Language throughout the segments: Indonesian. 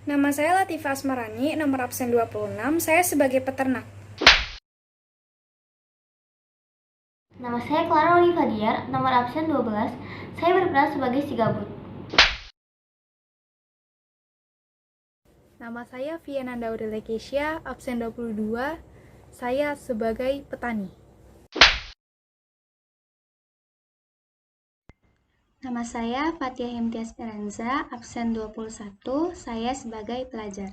Nama saya Latifah Asmarani, nomor absen 26, saya sebagai peternak. Nama saya Clara Oliva Diar, nomor absen 12, saya berperan sebagai si gabut. Nama saya Viananda Aurelia Kesia, absen 22, saya sebagai petani. Nama saya Fatia Hemtia Speranza, absen 21, saya sebagai pelajar.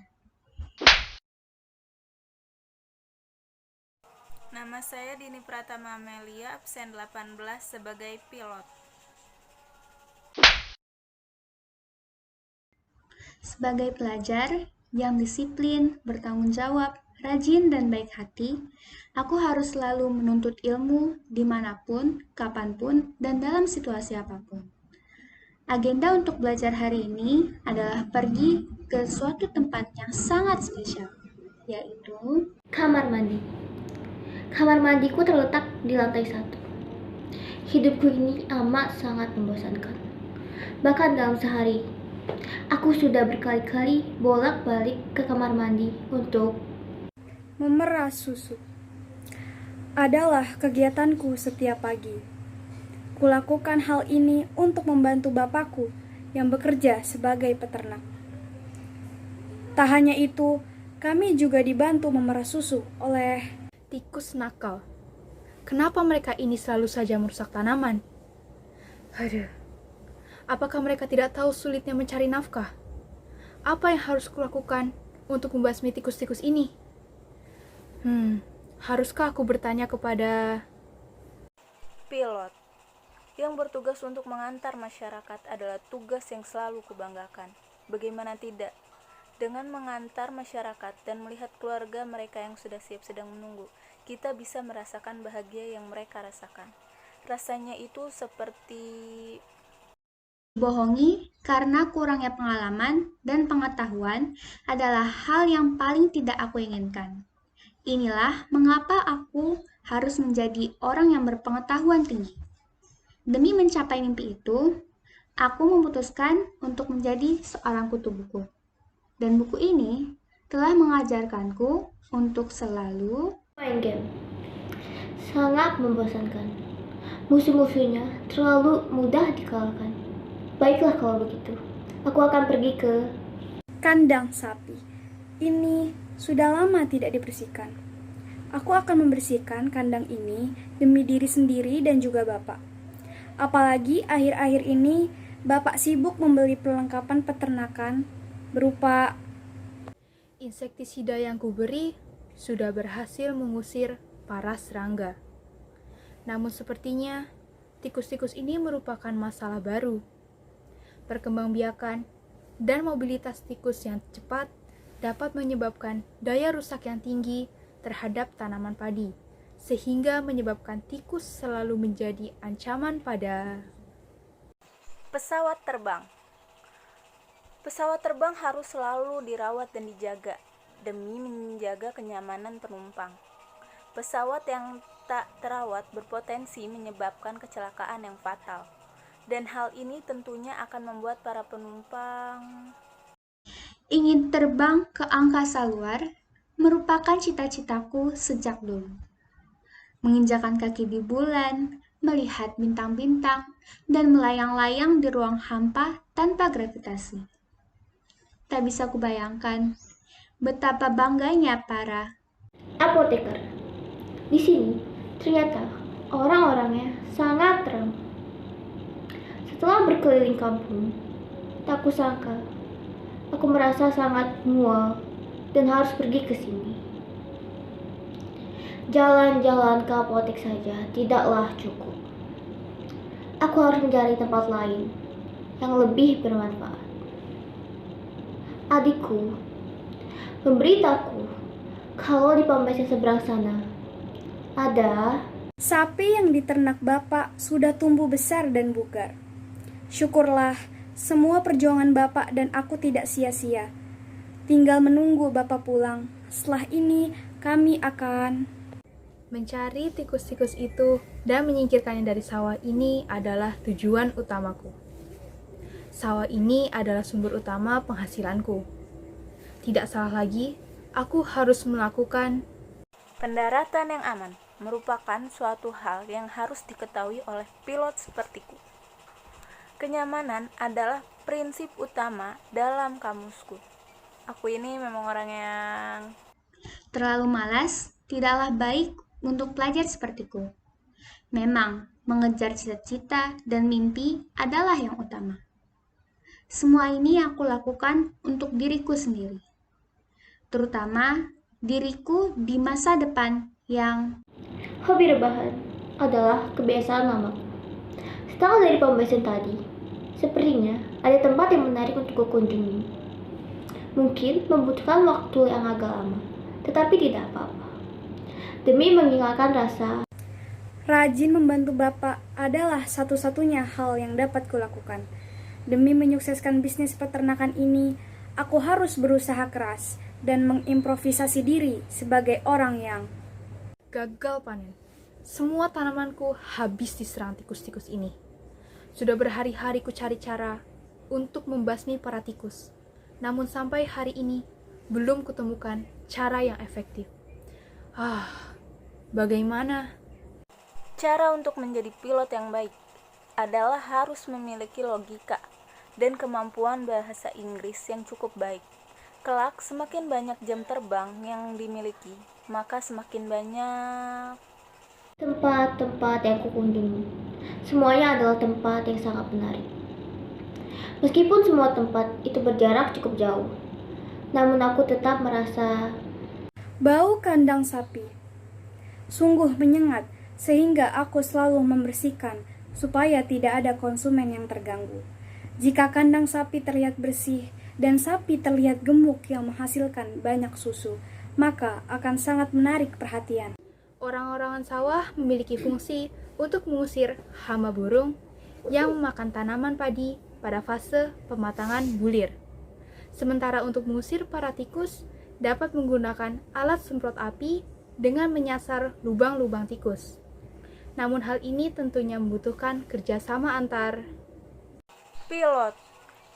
Nama saya Dini Pratama Amelia, absen 18 sebagai pilot. Sebagai pelajar yang disiplin, bertanggung jawab, rajin, dan baik hati, aku harus selalu menuntut ilmu dimanapun, kapanpun, dan dalam situasi apapun. Agenda untuk belajar hari ini adalah pergi ke suatu tempat yang sangat spesial, yaitu Kamar mandi. Kamar mandiku terletak di lantai 1. Hidupku ini amat sangat membosankan. Bahkan dalam sehari, aku sudah berkali-kali bolak-balik ke kamar mandi untuk Memerah susu adalah kegiatanku setiap pagi. Kulakukan hal ini untuk membantu bapakku yang bekerja sebagai peternak. Tak hanya itu, kami juga dibantu memerah susu oleh Tikus nakal. Kenapa mereka ini selalu saja merusak tanaman? Aduh, apakah mereka tidak tahu sulitnya mencari nafkah? Apa yang harus kulakukan untuk membasmi tikus-tikus ini? Haruskah aku bertanya kepada Pilot yang bertugas untuk mengantar masyarakat adalah tugas yang selalu kubanggakan. Bagaimana tidak? Dengan mengantar masyarakat dan melihat keluarga mereka yang sudah siap sedang menunggu, kita bisa merasakan bahagia yang mereka rasakan. Rasanya itu seperti bohongi karena kurangnya pengalaman dan pengetahuan adalah hal yang paling tidak aku inginkan. Inilah mengapa aku harus menjadi orang yang berpengetahuan tinggi. Demi mencapai mimpi itu, aku memutuskan untuk menjadi seorang kutu buku. Dan buku ini telah mengajarkanku untuk selalu main game. Sangat membosankan. Musuh-musuhnya terlalu mudah dikalahkan. Baiklah kalau begitu, aku akan pergi ke kandang sapi. Ini sudah lama tidak dibersihkan. Aku akan membersihkan kandang ini demi diri sendiri dan juga Bapak. Apalagi akhir-akhir ini Bapak sibuk membeli perlengkapan peternakan berupa insektisida yang kuberi sudah berhasil mengusir para serangga. Namun sepertinya tikus-tikus ini merupakan masalah baru. Perkembangbiakan dan mobilitas tikus yang cepat dapat menyebabkan daya rusak yang tinggi terhadap tanaman padi, sehingga menyebabkan tikus selalu menjadi ancaman pada pesawat terbang. Pesawat terbang harus selalu dirawat dan dijaga demi menjaga kenyamanan penumpang. Pesawat yang tak terawat berpotensi menyebabkan kecelakaan yang fatal. Dan hal ini tentunya akan membuat para penumpang ingin terbang ke angkasa luar merupakan cita-citaku sejak dulu. Menginjakan kaki di bulan, melihat bintang-bintang, dan melayang-layang di ruang hampa tanpa gravitasi. Tak bisa kubayangkan betapa bangganya para apoteker. Di sini ternyata orang-orangnya sangat ramah. Setelah berkeliling kampung, tak kusangka aku merasa sangat mual dan harus pergi ke sini. Jalan-jalan ke apotek saja tidaklah cukup. Aku harus mencari tempat lain yang lebih bermanfaat. Adikku memberitaku kalau di pampas yang seberang sana ada sapi yang diternak Bapak sudah tumbuh besar dan bugar. Syukurlah semua perjuangan Bapak dan aku tidak sia-sia. Tinggal menunggu Bapak pulang. Setelah ini kami akan mencari tikus-tikus itu dan menyingkirkannya dari sawah ini adalah tujuan utamaku. Sawah ini adalah sumber utama penghasilanku. tidak salah lagi, aku harus melakukan. Pendaratan yang aman merupakan suatu hal yang harus diketahui oleh pilot sepertiku. Kenyamanan adalah prinsip utama dalam kamusku. Aku ini memang orang yang Terlalu malas tidaklah baik untuk pelajar sepertiku. Memang, mengejar cita-cita dan mimpi adalah yang utama. Semua ini aku lakukan untuk diriku sendiri, terutama diriku di masa depan yang Hobi rebahan adalah kebiasaan lama. Setelah dari pembahasan tadi, sepertinya ada tempat yang menarik untuk kunjungi. Mungkin membutuhkan waktu yang agak lama, tetapi tidak apa-apa. Demi menghilangkan rasa Rajin membantu Bapak adalah satu-satunya hal yang dapat kulakukan. Demi menyukseskan bisnis peternakan ini, aku harus berusaha keras dan mengimprovisasi diri sebagai orang yang Gagal panen. Semua tanamanku habis diserang tikus-tikus ini. Sudah berhari-hari ku cari cara untuk membasmi para tikus. Namun sampai hari ini belum kutemukan cara yang efektif. Bagaimana? cara untuk menjadi pilot yang baik adalah harus memiliki logika dan kemampuan bahasa Inggris yang cukup baik. Kelak, semakin banyak jam terbang yang dimiliki, maka semakin banyak tempat-tempat yang kukunjungi. Semuanya adalah tempat yang sangat menarik. Meskipun semua tempat itu berjarak cukup jauh, namun aku tetap merasa bau kandang sapi. Sungguh menyengat sehingga aku selalu membersihkan supaya tidak ada konsumen yang terganggu. Jika kandang sapi terlihat bersih dan sapi terlihat gemuk yang menghasilkan banyak susu, maka akan sangat menarik perhatian. Orang-orangan sawah memiliki fungsi untuk mengusir hama burung yang memakan tanaman padi pada fase pematangan bulir. Sementara untuk mengusir para tikus, dapat menggunakan alat semprot api dengan menyasar lubang-lubang tikus. Namun hal ini tentunya membutuhkan kerjasama antar pilot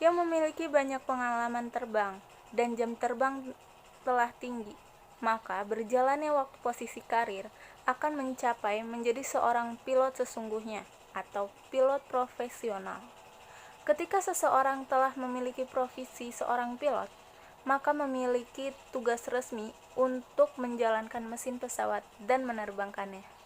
yang memiliki banyak pengalaman terbang dan jam terbang telah tinggi, maka berjalannya waktu posisi karir akan mencapai menjadi seorang pilot sesungguhnya atau pilot profesional. Ketika seseorang telah memiliki profesi seorang pilot, maka memiliki tugas resmi untuk menjalankan mesin pesawat dan menerbangkannya.